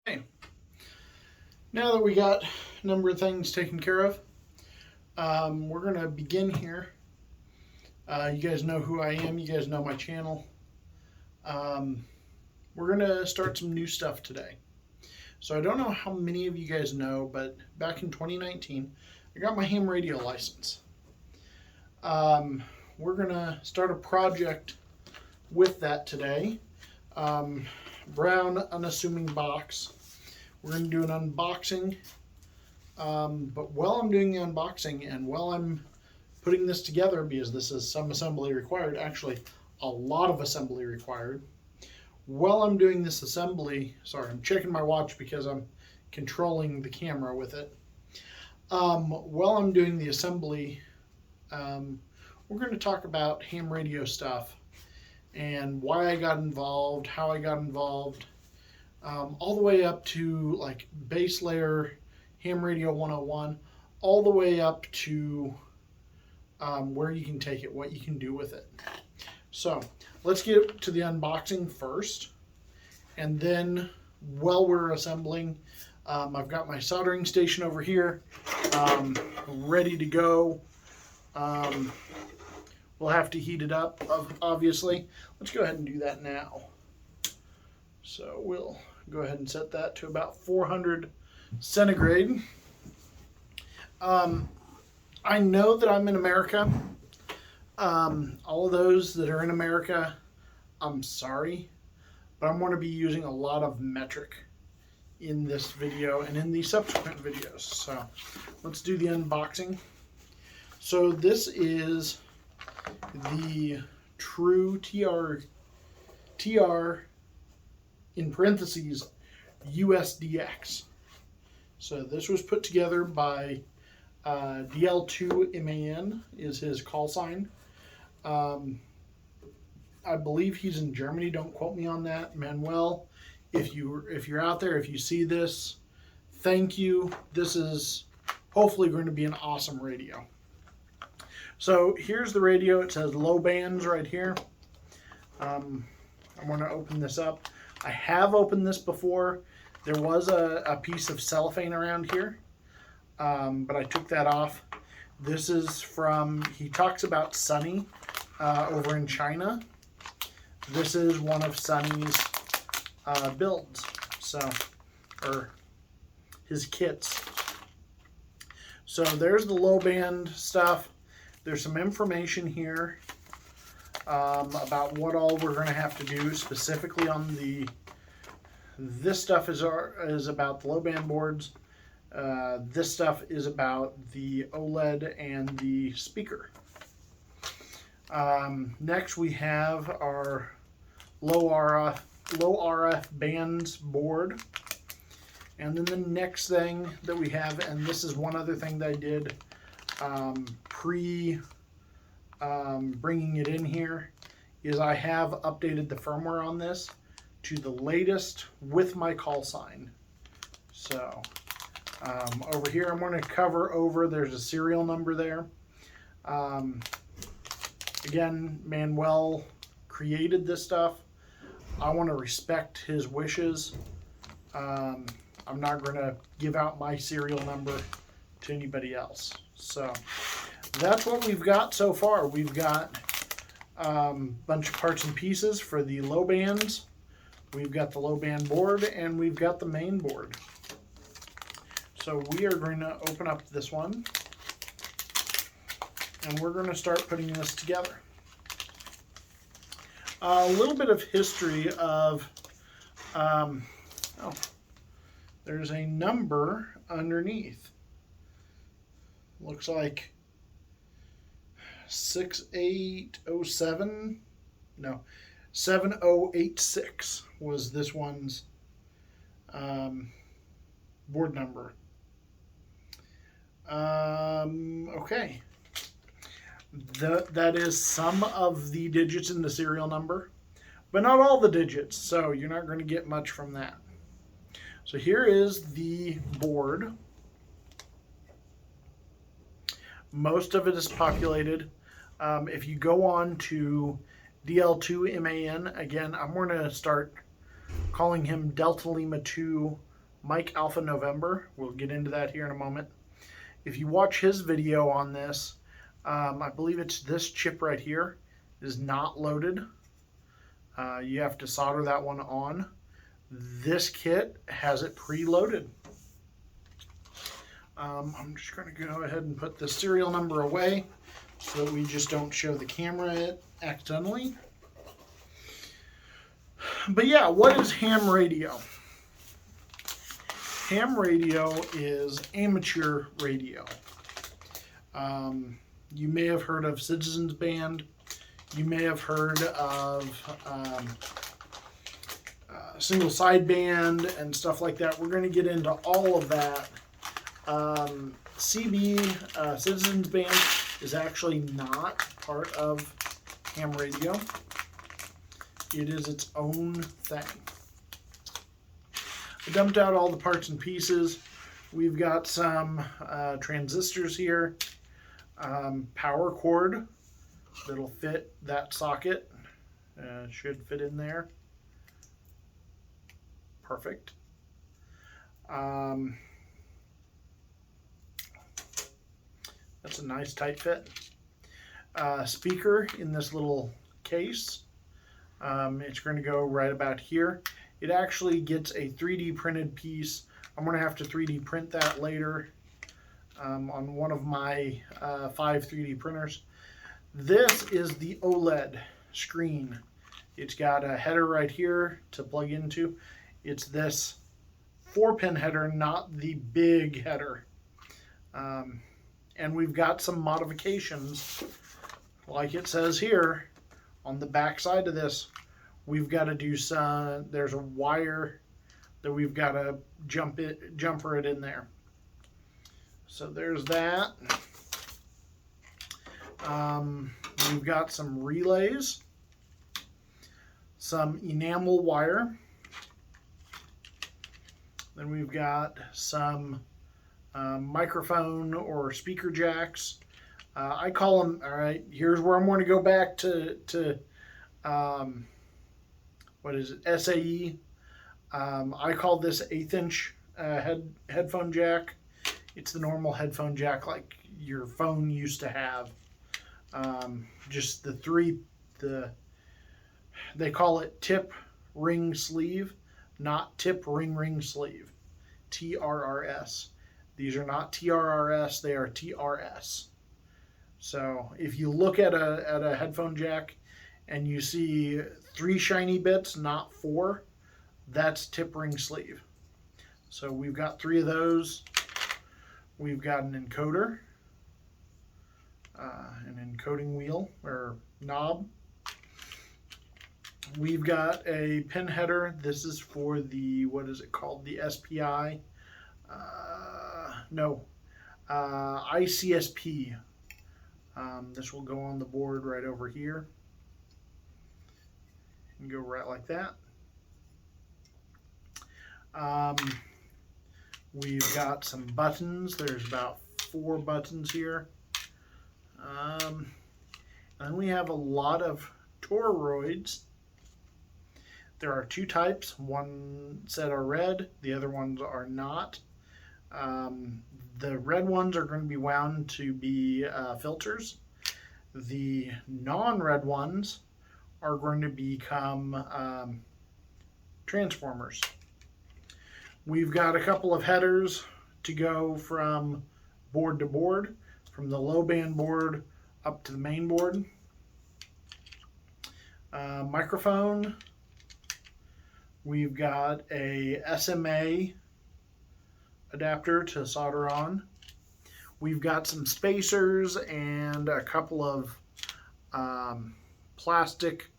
Okay, now that we got a number of things taken care of, we're going to begin here. You guys know who I am, you guys know my channel. We're going to start some new stuff today. So I don't know how many of you guys know, but back in 2019, I got my ham radio license. We're going to start a project with that today. Brown unassuming box. We're going to do an unboxing. But while I'm doing the unboxing and while I'm putting this together, because this is some assembly required, actually a lot of assembly required, while I'm doing this assembly, sorry, I'm checking my watch because I'm controlling the camera with it. While I'm doing the assembly, we're going to talk about ham radio stuff and why I got involved, how I got involved, all the way up to like base layer ham radio 101, all the way up to where you can take it, what you can do with it. So let's get to the unboxing first, and then while we're assembling, I've got my soldering station over here, ready to go. We'll have to heat it up, obviously. Let's go ahead and do that now. So we'll go ahead and set that to about 400 centigrade. I know that I'm in America. All of those that are in America, I'm sorry, but I'm going to be using a lot of metric in this video and in the subsequent videos. So let's do the unboxing. So this is the true TR in parentheses uSDX. So this was put together by DL2MAN is his call sign. I believe he's in Germany. Don't quote me on that. Manuel, if you're out there, if you see this, thank you. This is hopefully going to be an awesome radio. So here's the radio. It says low bands right here. I'm going to open this up. I have opened this before. There was a piece of cellophane around here, but I took that off. This is from, he talks about Sunny over in China. This is one of Sunny's builds, so, or his kits. So there's the low band stuff. There's some information here about what all we're going to have to do specifically on the, this stuff is about the low band boards. This stuff is about the OLED and the speaker. Next we have our low RF bands board. And then the next thing that we have, and this is one other thing that I did bringing it in here, is I have updated the firmware on this to the latest with my call sign. So over here I'm going to cover over, there's a serial number there. Again, Manuel created this stuff. I want to respect his wishes. I'm not going to give out my serial number to anybody else. So that's what we've got so far. We've got a bunch of parts and pieces for the low bands. We've got the low band board, and we've got the main board. So we are going to open up this one, and we're going to start putting this together. A little bit of history of, oh, there's a number underneath. Looks like 6807, no, 7086 was this one's board number. Okay. That is some of the digits in the serial number, but not all the digits, so you're not going to get much from that. So here is the board. Most of it is populated. If you go on to DL2MAN, again, I'm going to start calling him Delta Lima 2 Mike Alpha November. We'll get into that here in a moment. If you watch his video on this, I believe it's this chip right here is not loaded. You have to solder that one on. This kit has it preloaded. I'm just going to go ahead and put the serial number away so that we just don't show the camera it accidentally. But yeah, what is ham radio? Ham radio is amateur radio. You may have heard of Citizens Band. You may have heard of single sideband and stuff like that. We're going to get into all of that. CB, Citizens Band, is actually not part of ham radio. It is its own thing. I dumped out all the parts and pieces. We've got some transistors here, power cord that'll fit that socket. Should fit in there. Perfect. That's a nice tight fit. Speaker in this little case. It's going to go right about here. It actually gets a 3D printed piece. I'm going to have to 3D print that later on one of my 5 3D printers. This is the OLED screen. It's got a header right here to plug into. It's this 4-pin header, not the big header. And we've got some modifications, like it says here on the back side of this. We've got to do some, there's a wire that we've got to jumper it in there. So there's that. We've got some relays, some enamel wire. Then we've got some microphone or speaker jacks. I call them, all right, here's where I'm going to go back to what is it, SAE. I call this 1/8 inch headphone jack. It's the normal headphone jack like your phone used to have. Just they call it tip ring sleeve, not tip ring sleeve. TRRS. These are not TRRS, they are TRS. So if you look at a headphone jack and you see 3 shiny bits, not 4, that's tip ring sleeve. So we've got 3 of those. We've got an encoder, an encoding wheel or knob. We've got a pin header. This is for the, what is it called? The SPI. ICSP. This will go on the board right over here. And go right like that. We've got some buttons. There's about 4 buttons here. And we have a lot of toroids. There are 2 types. One set are red, the other ones are not. The red ones are going to be wound to be filters. The non-red ones are going to become transformers. We've got a couple of headers to go from board to board, from the low band board up to the main board. Microphone. We've got a SMA adapter to solder on. We've got some spacers and a couple of plastic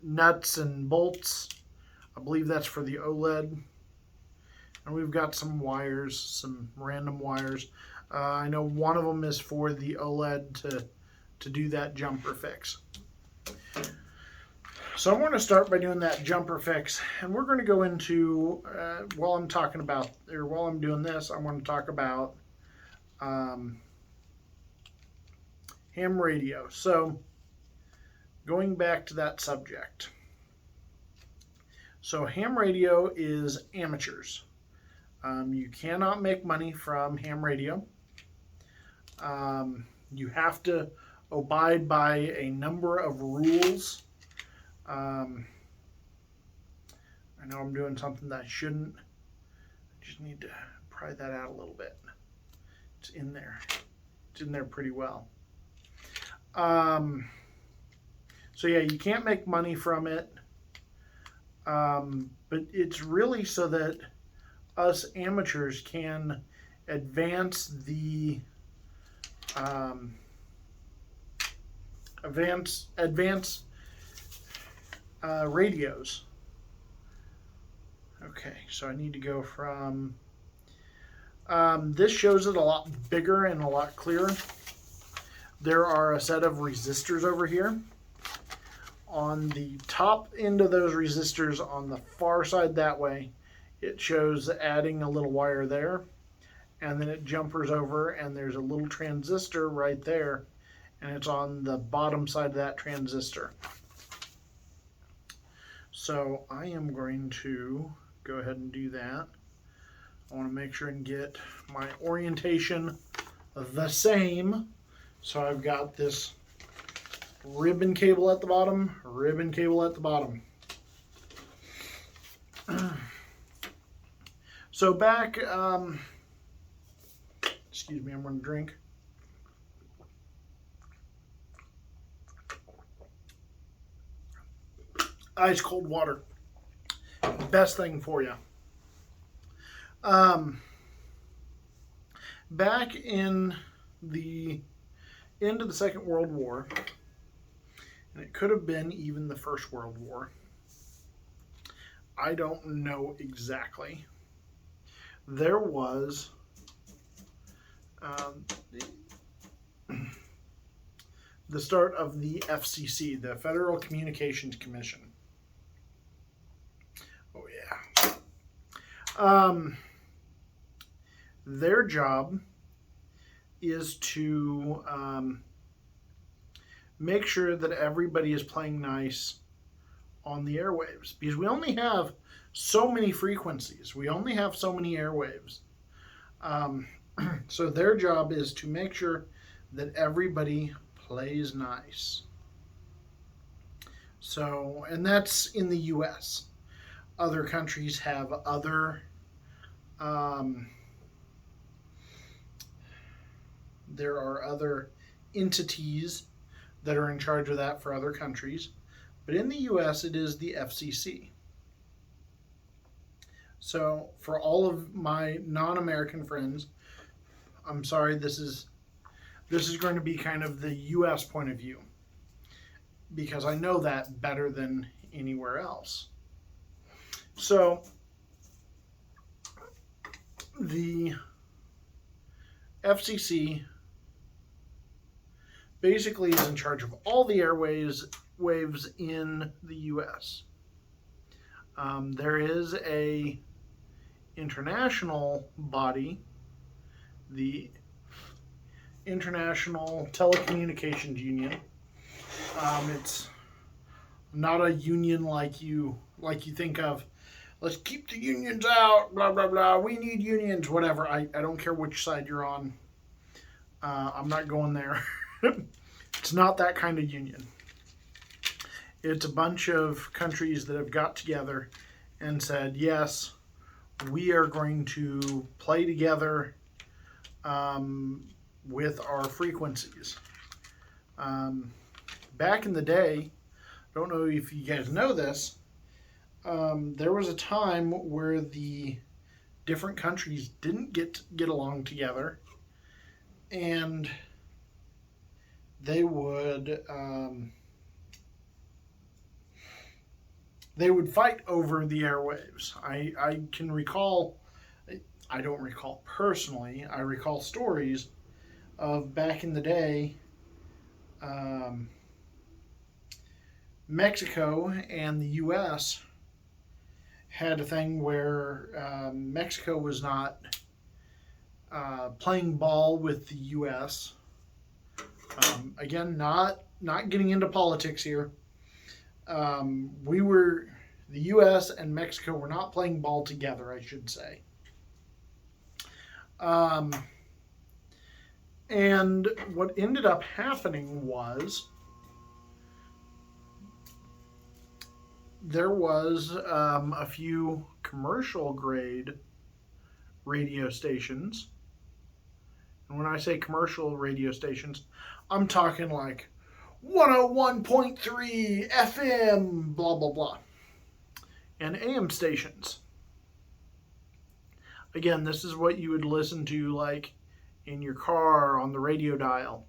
nuts and bolts. I believe that's for the OLED. And we've got some wires, some random wires. I know one of them is for the OLED to do that jumper fix. So I'm going to start by doing that jumper fix, and we're going to go into, while I'm doing this, I want to talk about ham radio. So going back to that subject, So ham radio is amateurs. You cannot make money from ham radio. You have to abide by a number of rules. I know I'm doing something that I shouldn't. I just need to pry that out a little bit. It's in there. It's in there pretty well. So yeah, you can't make money from it. But it's really so that us amateurs can advance the radios. Okay, so I need to go from this shows it a lot bigger and a lot clearer. There are a set of resistors over here. On the top end of those resistors on the far side that way, it shows adding a little wire there, and then it jumpers over and there's a little transistor right there, and it's on the bottom side of that transistor. So I am going to go ahead and do that. I want to make sure and get my orientation the same. So I've got this ribbon cable at the bottom, ribbon cable at the bottom. So back, excuse me, I'm going to drink. Ice cold water, best thing for you. Back in the end of the Second World War, and it could have been even the First World War, I don't know exactly, there was the start of the FCC, the Federal Communications Commission. Oh yeah. Their job is to make sure that everybody is playing nice on the airwaves, because we only have so many frequencies. We only have so many airwaves. So their job is to make sure that everybody plays nice. So, and that's in the US. Other countries have other there are other entities that are in charge of that for other countries. But in the US, it is the FCC. So for all of my non-American friends, I'm sorry, this is going to be kind of the US point of view, because I know that better than anywhere else. So the FCC basically is in charge of all the waves in the US. There is a international body, the International Telecommunications Union. It's not a union like you think of. Let's keep the unions out, blah, blah, blah. We need unions, whatever. I don't care which side you're on. I'm not going there. It's not that kind of union. It's a bunch of countries that have got together and said, yes, we are going to play together with our frequencies. Back in the day, I don't know if you guys know this, there was a time where the different countries didn't get along together, and they would fight over the airwaves. I can recall, I don't recall personally, I recall stories of back in the day, Mexico and the U.S. had a thing where Mexico was not playing ball with the U.S. Again, not getting into politics here. We were the U.S. and Mexico were not playing ball together, I should say. And what ended up happening was there was a few commercial grade radio stations. And when I say commercial radio stations, I'm talking like 101.3 FM, blah, blah, blah, and AM stations. Again, this is what you would listen to like in your car on the radio dial.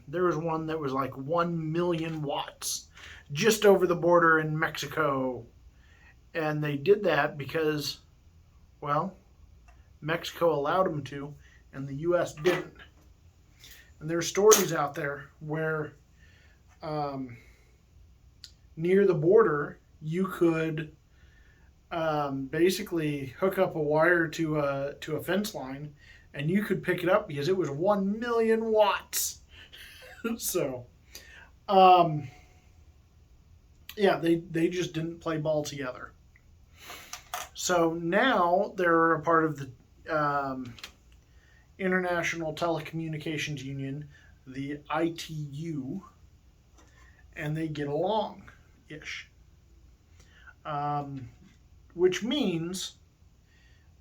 There was one that was like 1 million watts just over the border in Mexico. And they did that because, well, Mexico allowed them to, and the U.S. didn't. And there's stories out there where near the border, you could basically hook up a wire to a fence line, and you could pick it up because it was 1 million watts. So, yeah, they just didn't play ball together. So now they're a part of the International Telecommunications Union, the ITU, and they get along-ish. Which means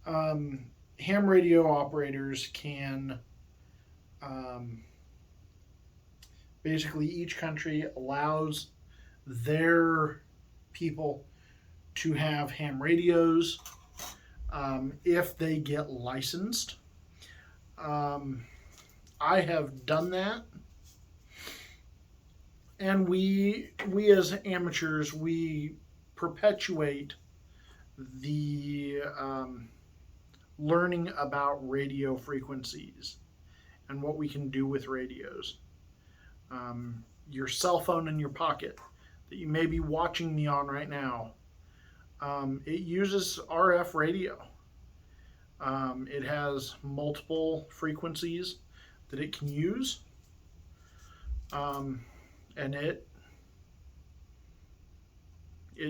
ham radio operators can basically, each country allows their people to have ham radios if they get licensed. I have done that, and we as amateurs, we perpetuate the learning about radio frequencies and what we can do with radios. Your cell phone in your pocket that you may be watching me on right now, it uses RF radio. It has multiple frequencies that it can use, and it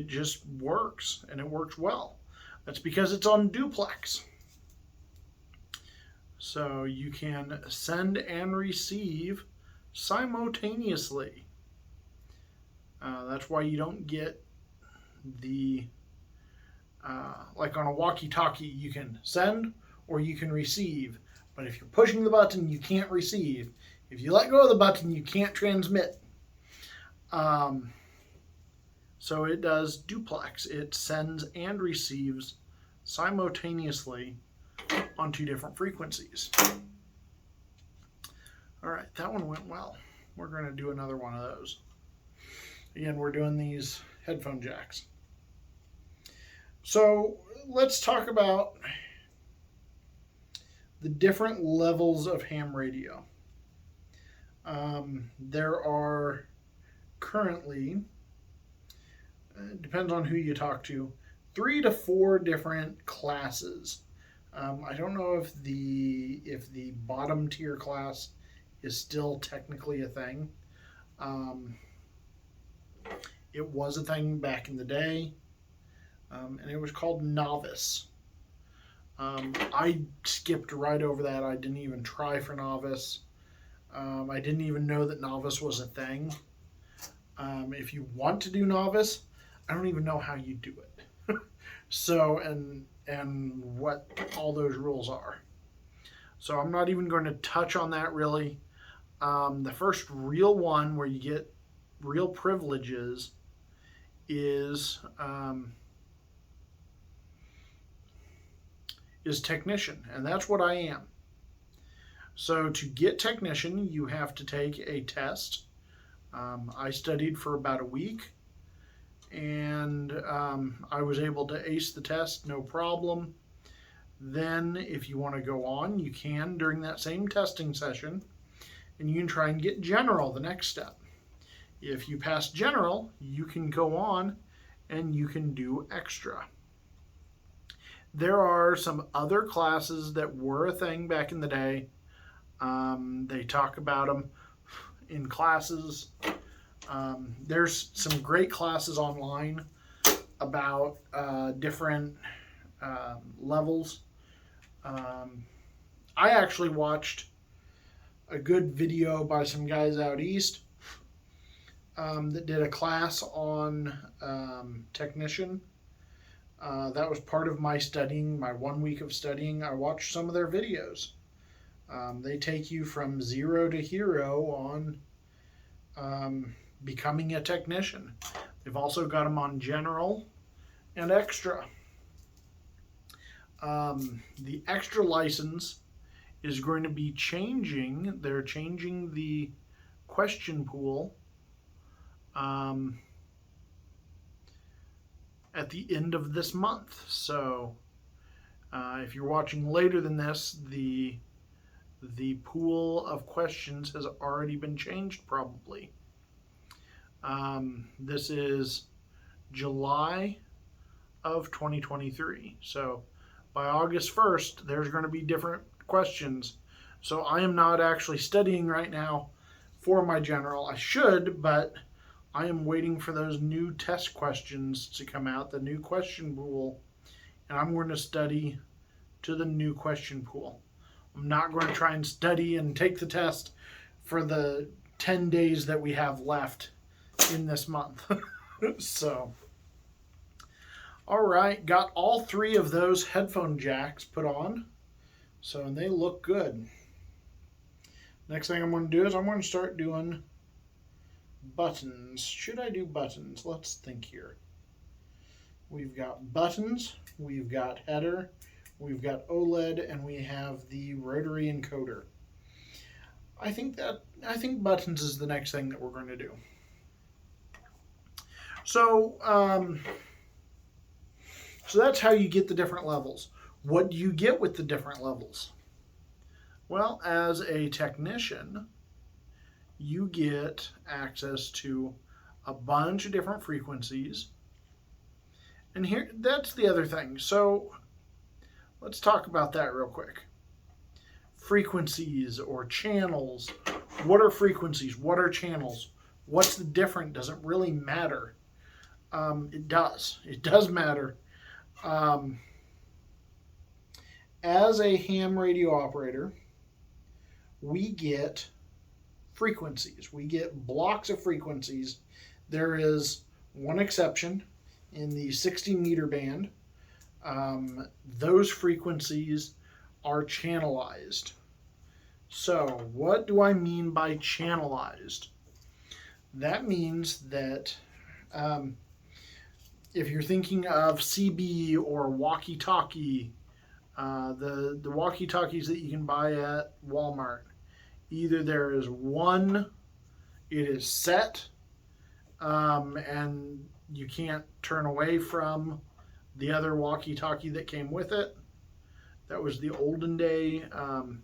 just works, and it works well. That's because it's on duplex. So you can send and receive simultaneously. That's why you don't get the like on a walkie-talkie, you can send or you can receive, but if you're pushing the button, you can't receive. If you let go of the button, you can't transmit. So it does duplex. It sends and receives simultaneously on two different frequencies. All right, that one went well. We're going to do another one of those. Again, we're doing these headphone jacks. So let's talk about the different levels of ham radio. There are currently, depends on who you talk to, 3 to 4 different classes. I don't know if the bottom tier class is still technically a thing. It was a thing back in the day, and it was called novice. I skipped right over that. I didn't even try for novice. I didn't even know that novice was a thing. If you want to do novice, I don't even know how you do it. So, and what all those rules are. So I'm not even going to touch on that really. The first real one where you get real privileges is technician, and that's what I am. So to get technician, you have to take a test. I studied for about a week, and I was able to ace the test, no problem. Then if you want to go on, you can during that same testing session, and you can try and get general, the next step. If you pass general, you can go on and you can do extra. There are some other classes that were a thing back in the day. They talk about them in classes. There's some great classes online. about different levels. I actually watched a good video by some guys out east that did a class on technician. That was part of my studying, my 1 week of studying. I watched some of their videos. They take you from zero to hero on becoming a technician. They've also got them on general and extra. The extra license is going to be changing. They're changing the question pool at the end of this month. So if you're watching later than this, the pool of questions has already been changed probably. This is July of 2023. So by August 1st, there's going to be different questions. So I am not actually studying right now for my general. I should, but I am waiting for those new test questions to come out, the new question pool, and I'm going to study to the new question pool. I'm not going to try and study and take the test for the 10 days that we have left in this month. So, all right, got all 3 of those headphone jacks put on. So, and they look good. Next thing I'm going to do is I'm going to start doing buttons. Should I do buttons? Let's think here. We've got buttons, we've got header, we've got OLED, and we have the rotary encoder. I think buttons is the next thing that we're going to do. So, so that's how you get the different levels. What do you get with the different levels? Well, as a technician, you get access to a bunch of different frequencies. And here, that's the other thing. So let's talk about that real quick. Frequencies or channels. What are frequencies? What are channels? What's the difference? Does it really matter? It does. It does matter. As a ham radio operator, we get frequencies. We get blocks of frequencies. There is one exception in the 60 meter band. Those frequencies are channelized. So what do I mean by channelized? That means that if you're thinking of CB or walkie-talkie, the walkie-talkies that you can buy at Walmart, either there is one, it is set, and you can't turn away from the other walkie-talkie that came with it. That was the olden day. When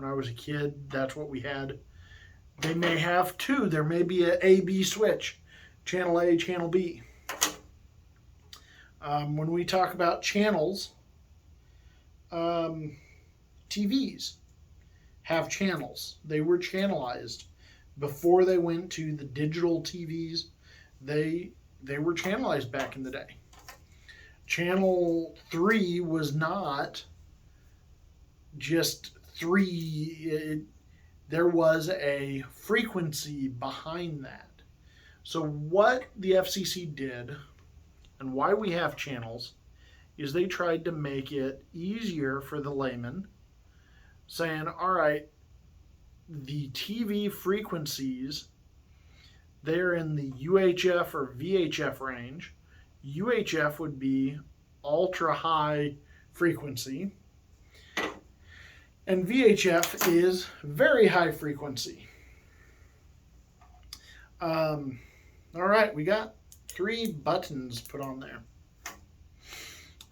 I was a kid, that's what we had. They may have 2. There may be an A-B switch, channel A, channel B. When we talk about channels, TVs have channels. They were channelized. Before they went to the digital TVs, they were channelized back in the day. Channel 3 was not just 3. There was a frequency behind that. So what the FCC did and why we have channels is they tried to make it easier for the layman, saying, all right, the TV frequencies, they're in the UHF or VHF range. UHF would be ultra high frequency, and VHF is very high frequency. All right, we got 3 buttons put on there.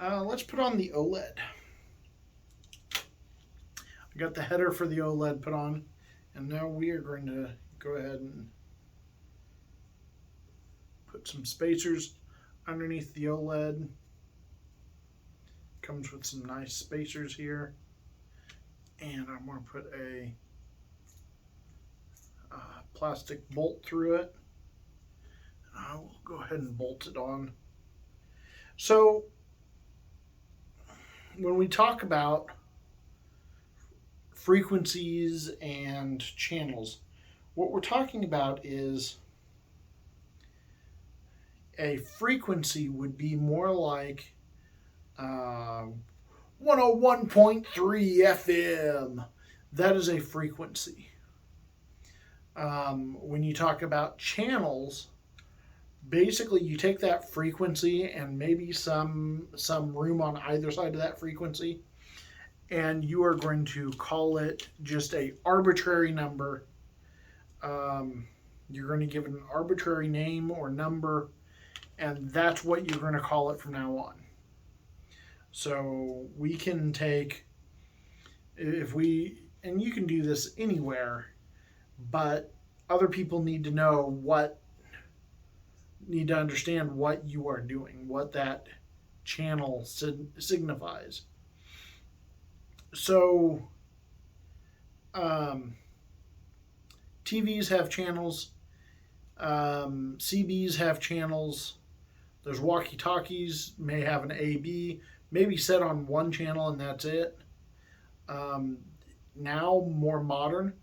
Let's put on the OLED. I got the header for the OLED put on, and now we are going to go ahead and put some spacers underneath the OLED. Comes with some nice spacers here. And I'm going to put a plastic bolt through it. And I will go ahead and bolt it on So when we talk about frequencies and channels, what we're talking about is a frequency would be more like 101.3 FM. That is a frequency. When you talk about channels, basically you take that frequency and maybe some room on either side of that frequency, and you are going to call it just a arbitrary number. You're going to give it an arbitrary name or number, and that's what you're going to call it from now on. So we can take, and you can do this anywhere, but other people need to understand what you are doing, what that channel signifies. So TVs have channels, CBs have channels. Those walkie-talkies may have an AB, maybe set on one channel and that's it. Now, more modern,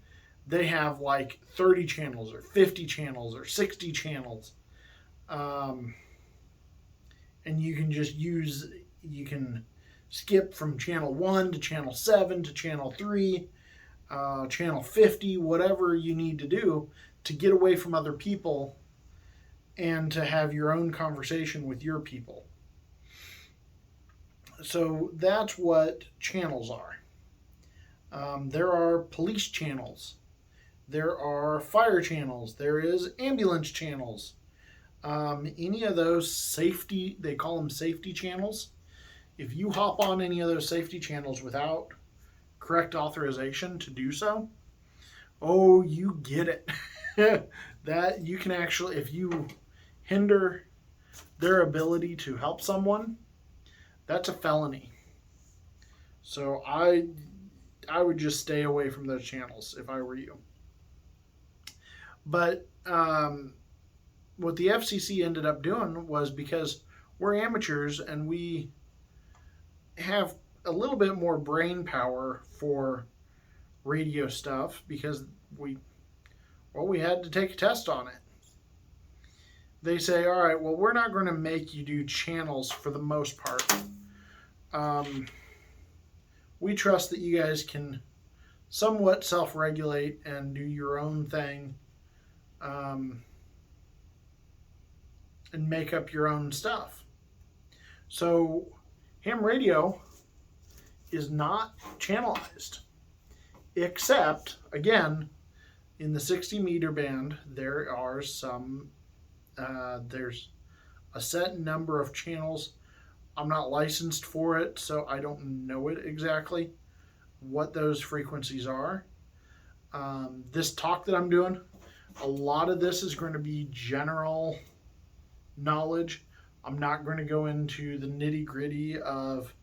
they have like 30 channels or 50 channels or 60 channels. And you can skip from channel 1 to channel 7 to channel 3, channel 50, whatever you need to do to get away from other people and to have your own conversation with your people. So that's what channels are. There are police channels. There are fire channels. There is ambulance channels. Any of those safety, they call them safety channels. If you hop on any of those safety channels without correct authorization to do so, oh, you get it. That you can actually, if you hinder their ability to help someone, that's a felony. So I would just stay away from those channels if I were you. But what the FCC ended up doing was, because we're amateurs and we have a little bit more brain power for radio stuff, because we had to take a test on it. They say, all right, well, we're not going to make you do channels for the most part. We trust that you guys can somewhat self-regulate and do your own thing, and make up your own stuff. So ham radio is not channelized, except, again, in the 60 meter band, there are there's a set number of channels. I'm not licensed for it, so I don't know it exactly what those frequencies are. This talk that I'm doing, a lot of this is going to be general knowledge. I'm not going to go into the nitty-gritty of,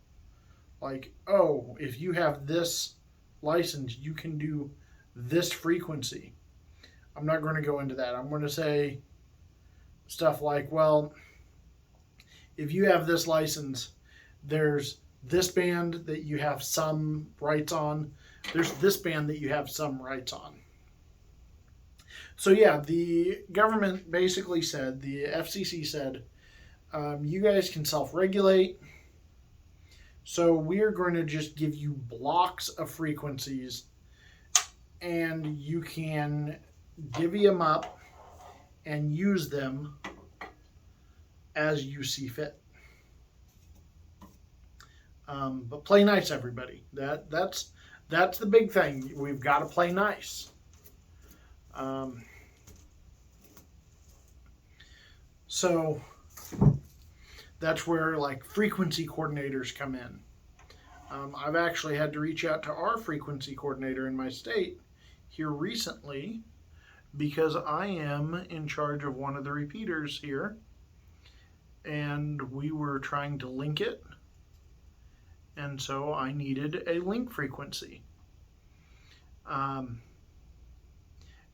like, oh, if you have this license, you can do this frequency. I'm not going to go into that. I'm going to say stuff like, well, if you have this license, there's this band that you have some rights on. There's this band that you have some rights on. So yeah, the government basically said, the FCC said, you guys can self-regulate. So we're going to just give you blocks of frequencies, and you can divvy them up and use them as you see fit. But play nice, everybody. That's the big thing. We've got to play nice. So that's where, like, frequency coordinators come in. I've actually had to reach out to our frequency coordinator in my state here recently, because I am in charge of one of the repeaters here, and we were trying to link it, and so I needed a link frequency.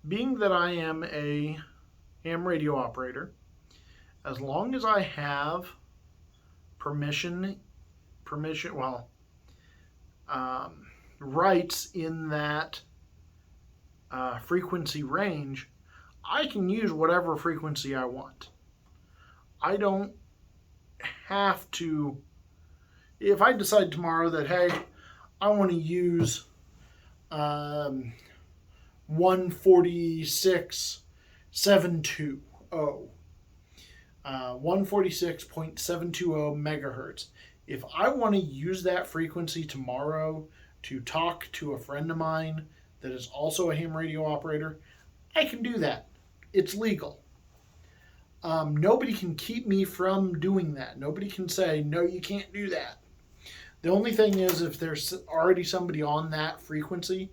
Being that I am a ham radio operator, as long as I have rights in that frequency range, I can use whatever frequency I want. I don't have to, if I decide tomorrow that, hey, I want to use 146.720, 146.720 megahertz. If I want to use that frequency tomorrow to talk to a friend of mine that is also a ham radio operator, I can do that. It's legal. Nobody can keep me from doing that. Nobody can say, no, you can't do that. The only thing is, if there's already somebody on that frequency,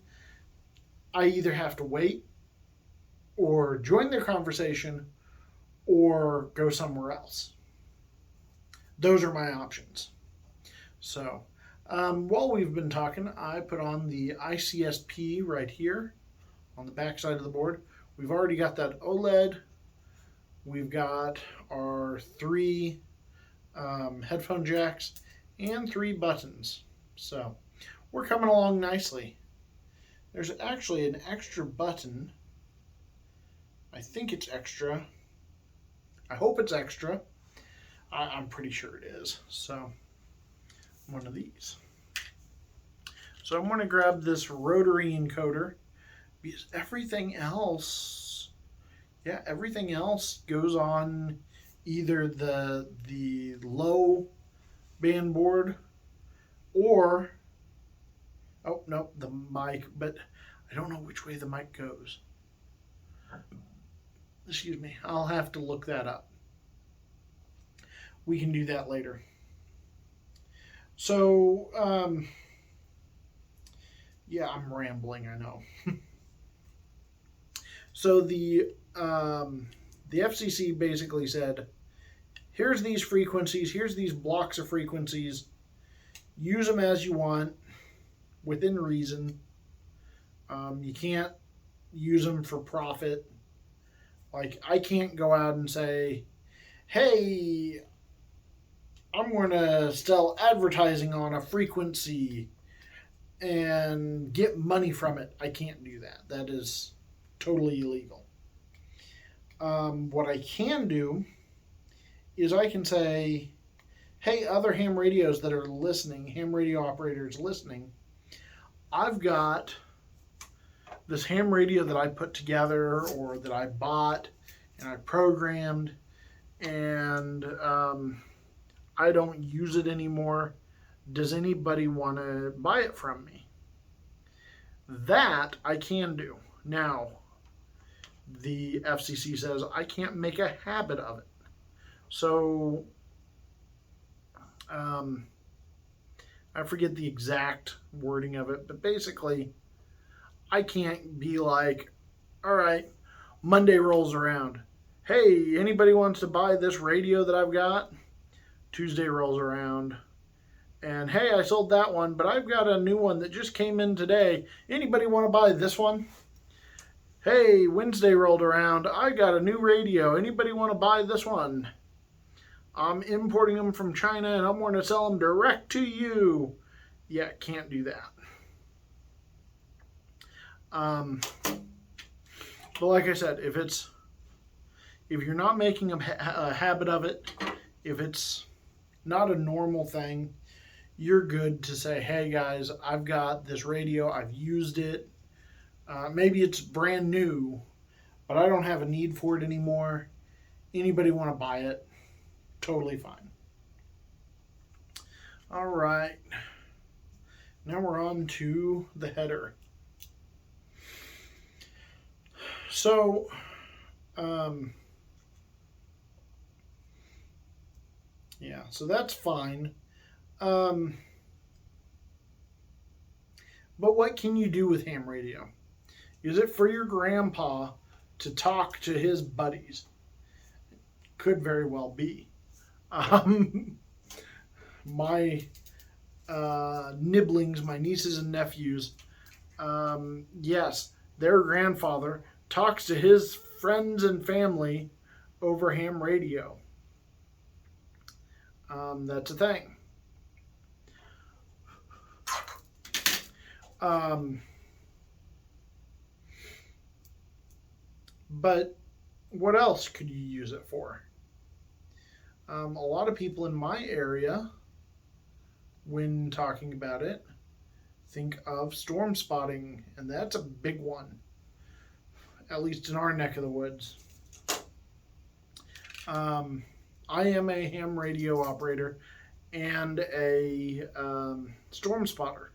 I either have to wait or join their conversation or go somewhere else. Those are my options. So, while we've been talking, I put on the ICSP right here on the back side of the board. We've already got that OLED. We've got our 3 headphone jacks and 3 buttons. So we're coming along nicely. There's actually an extra button. I think it's extra. I hope it's extra. I'm pretty sure it is. So one of these. So I'm going to grab this rotary encoder because everything else goes on either the low band board or, oh no, the mic, but I don't know which way the mic goes. Excuse me, I'll have to look that up. We can do that later. So, yeah, I'm rambling, I know. So the FCC basically said, here's these frequencies, here's these blocks of frequencies, use them as you want, within reason. You can't use them for profit. Like, I can't go out and say, hey, I'm going to sell advertising on a frequency and get money from it. I can't do that. That is totally illegal. What I can do is I can say, hey, other ham radios that are listening, ham radio operators listening, I've got this ham radio that I put together or that I bought and I programmed, and I don't use it anymore. Does anybody want to buy it from me? That I can do. Now, the FCC says I can't make a habit of it. So, I forget the exact wording of it, but basically, I can't be like, all right, Monday rolls around. Hey, anybody wants to buy this radio that I've got? Tuesday rolls around. And hey, I sold that one, but I've got a new one that just came in today. Anybody want to buy this one? Hey, Wednesday rolled around. I got a new radio. Anybody want to buy this one? I'm importing them from China and I'm going to sell them direct to you. Yeah, can't do that. But like I said, if you're not making a habit of it, if it's not a normal thing, you're good to say, hey guys, I've got this radio, I've used it. Maybe it's brand new, but I don't have a need for it anymore. Anybody want to buy it? Totally fine. All right. Now we're on to the header. So, yeah, so that's fine. But what can you do with ham radio? Use it for your grandpa to talk to his buddies. Could very well be. My nibblings, my nieces and nephews, yes, their grandfather talks to his friends and family over ham radio. That's a thing. But what else could you use it for? A lot of people in my area, when talking about it, think of storm spotting, and that's a big one, at least in our neck of the woods. I am a ham radio operator and a storm spotter.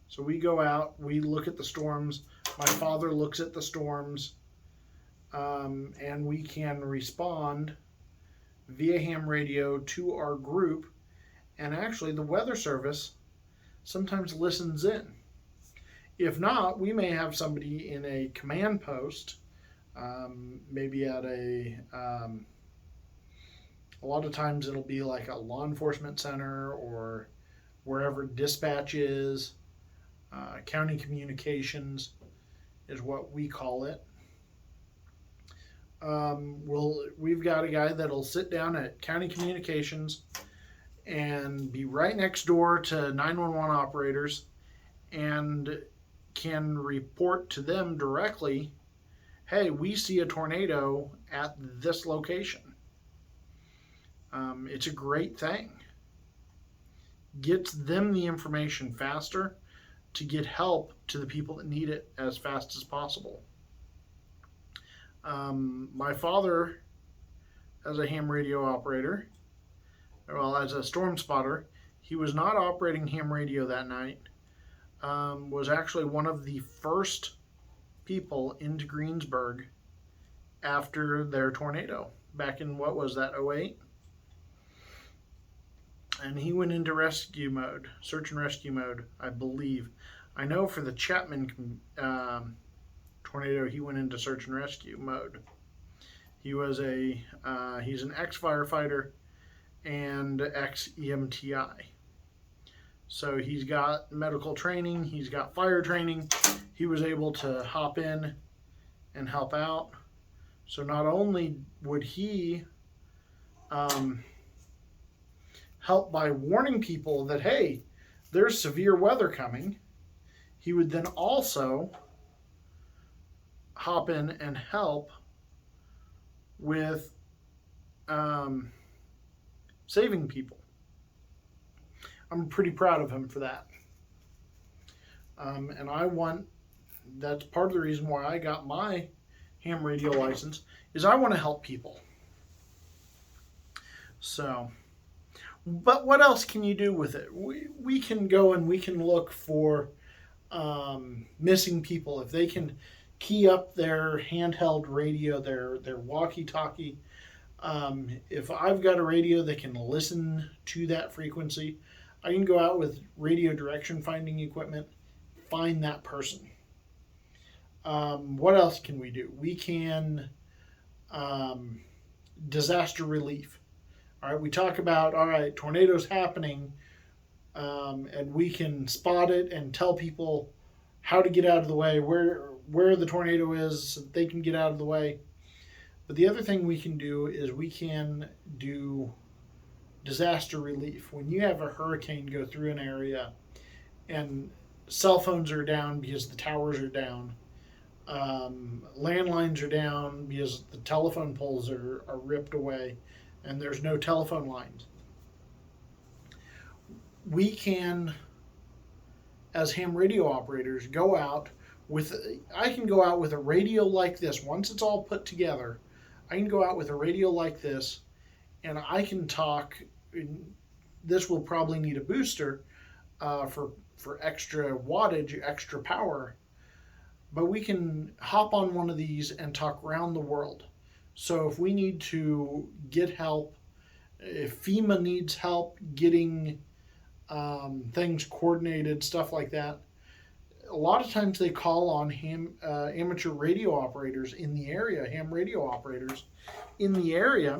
So we go out, we look at the storms. My father looks at the storms, and we can respond via ham radio to our group. And actually, the Weather Service sometimes listens in. If not, we may have somebody in a command post, maybe at a lot of times it'll be like a law enforcement center or wherever dispatch is. County communications is what we call it. We've got a guy that'll sit down at county communications and be right next door to 911 operators and can report to them directly, hey, we see a tornado at this location. It's a great thing. Gets them the information faster to get help to the people that need it as fast as possible. My father, as a ham radio operator, well, as a storm spotter, he was not operating ham radio that night. Was actually one of the first people into Greensburg after their tornado back in, what was that, 08? And he went into rescue mode, search and rescue mode, I believe. I know for the Chapman tornado, he went into search and rescue mode. He's an ex-firefighter and ex-EMTI. So he's got medical training, he's got fire training. He was able to hop in and help out. So not only would he help by warning people that, hey, there's severe weather coming, he would then also hop in and help with saving people. I'm pretty proud of him for that. And that's part of the reason why I got my ham radio license, is I want to help people. So, but what else can you do with it? We can go and we can look for missing people. If they can key up their handheld radio, their walkie-talkie, if I've got a radio that can listen to that frequency, I can go out with radio direction finding equipment, find that person. What else can we do? We can disaster relief. All right, we talk about, all right, tornadoes happening, and we can spot it and tell people how to get out of the way, where the tornado is, so that they can get out of the way. But the other thing we can do is we can do disaster relief. When you have a hurricane go through an area and cell phones are down because the towers are down, landlines are down because the telephone poles are ripped away and there's no telephone lines, we can, as ham radio operators, go out with, I can go out with a radio like this. Once it's all put together, I can go out with a radio like this and I can talk. This will probably need a booster for extra wattage, extra power, but we can hop on one of these and talk around the world. So if we need to get help, if FEMA needs help getting things coordinated, stuff like that, a lot of times they call on amateur radio operators in the area, ham radio operators in the area,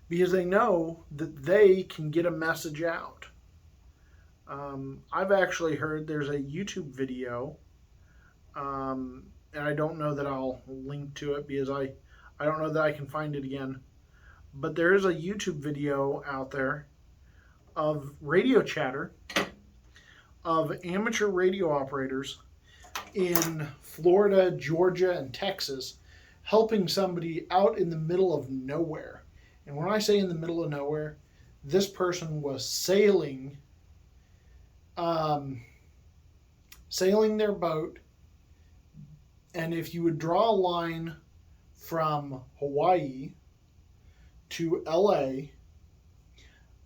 because they know that they can get a message out. I've actually heard there's a YouTube video, and I don't know that I'll link to it because I don't know that I can find it again, but there is a YouTube video out there of radio chatter of amateur radio operators in Florida, Georgia, and Texas helping somebody out in the middle of nowhere. And when I say in the middle of nowhere, this person was sailing their boat, and if you would draw a line from Hawaii to LA,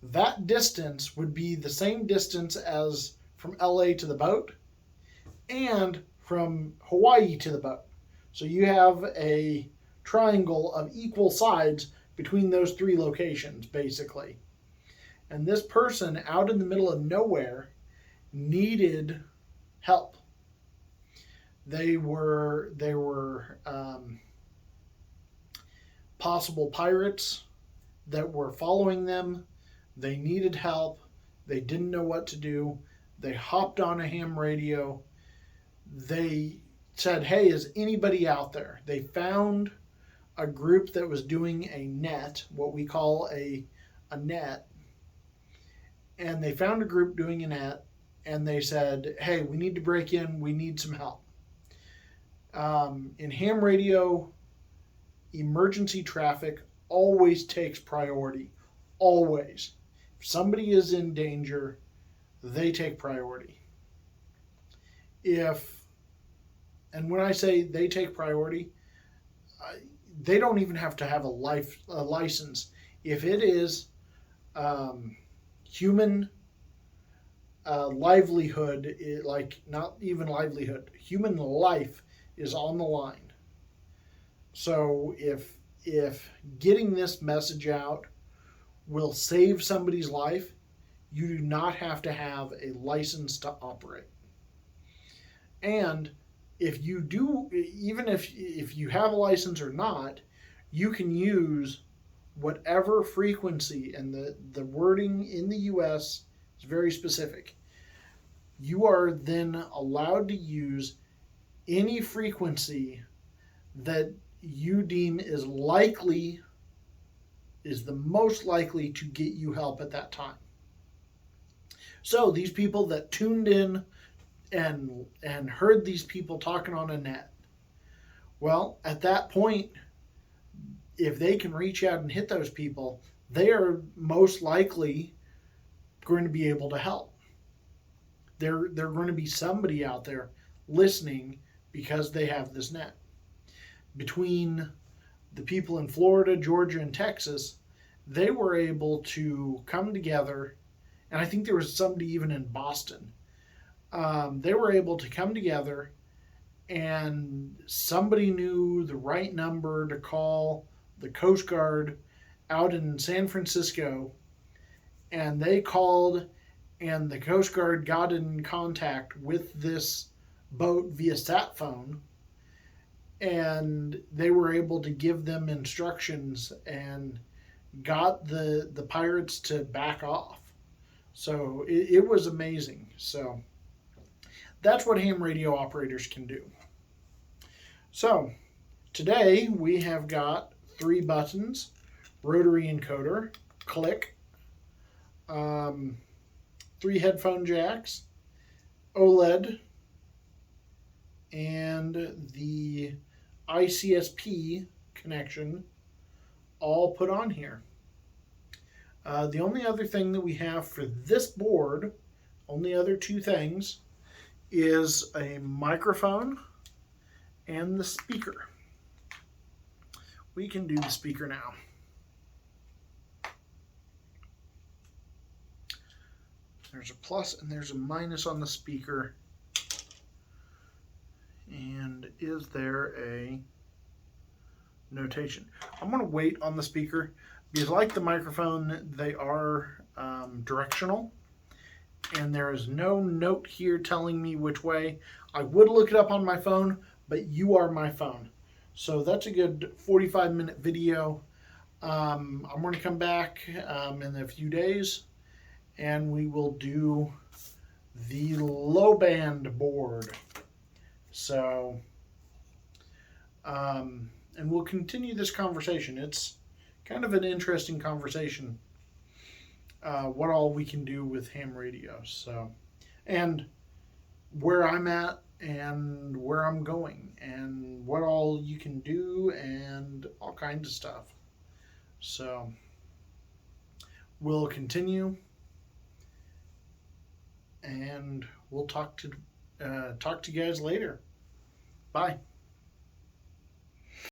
that distance would be the same distance as from LA to the boat and from Hawaii to the boat. So you have a triangle of equal sides between those three locations, basically. And this person out in the middle of nowhere needed help. They were possible pirates that were following them. They needed help. They didn't know what to do. They hopped on a ham radio. They said, hey, is anybody out there? They found a group that was doing a net, what we call a net. And they found a group doing a net, and they said, hey, we need to break in. We need some help. In ham radio, emergency traffic always takes priority. Always. If somebody is in danger, they take priority. And when I say they take priority, they don't even have to have a license. If it is human livelihood, not even livelihood, human life is on the line. So if getting this message out will save somebody's life, you do not have to have a license to operate. And if you do, even if you have a license or not, you can use whatever frequency, and the wording in the US is very specific. You are then allowed to use any frequency that you deem is the most likely to get you help at that time. So these people that tuned in and heard these people talking on a net, well, at that point, if they can reach out and hit those people, they are most likely going to be able to help. They're going to be somebody out there listening because they have this net. Between the people in Florida, Georgia, and Texas, they were able to come together, and I think there was somebody even in Boston. They were able to come together, and somebody knew the right number to call the Coast Guard out in San Francisco, and they called, and the Coast Guard got in contact with this boat via sat phone, and they were able to give them instructions and got the pirates to back off. So it was amazing. So that's what ham radio operators can do. So today we have got 3 buttons: rotary encoder, click, 3 headphone jacks, OLED, and the ICSP connection all put on here. The only other thing that we have for this board, only other 2 things, is a microphone and the speaker. We can do the speaker now. There's a plus and there's a minus on the speaker. And is there a notation? I'm going to wait on the speaker because, like the microphone, they are directional, and there is no note here telling me which way. I would look it up on my phone, but you are my phone. So that's a good 45-minute video. I'm going to come back in a few days, and we will do the low band board. So, and we'll continue this conversation. It's kind of an interesting conversation. What all we can do with ham radios. So, and where I'm at and where I'm going and what all you can do and all kinds of stuff. So we'll continue and we'll talk to you guys later. Bye.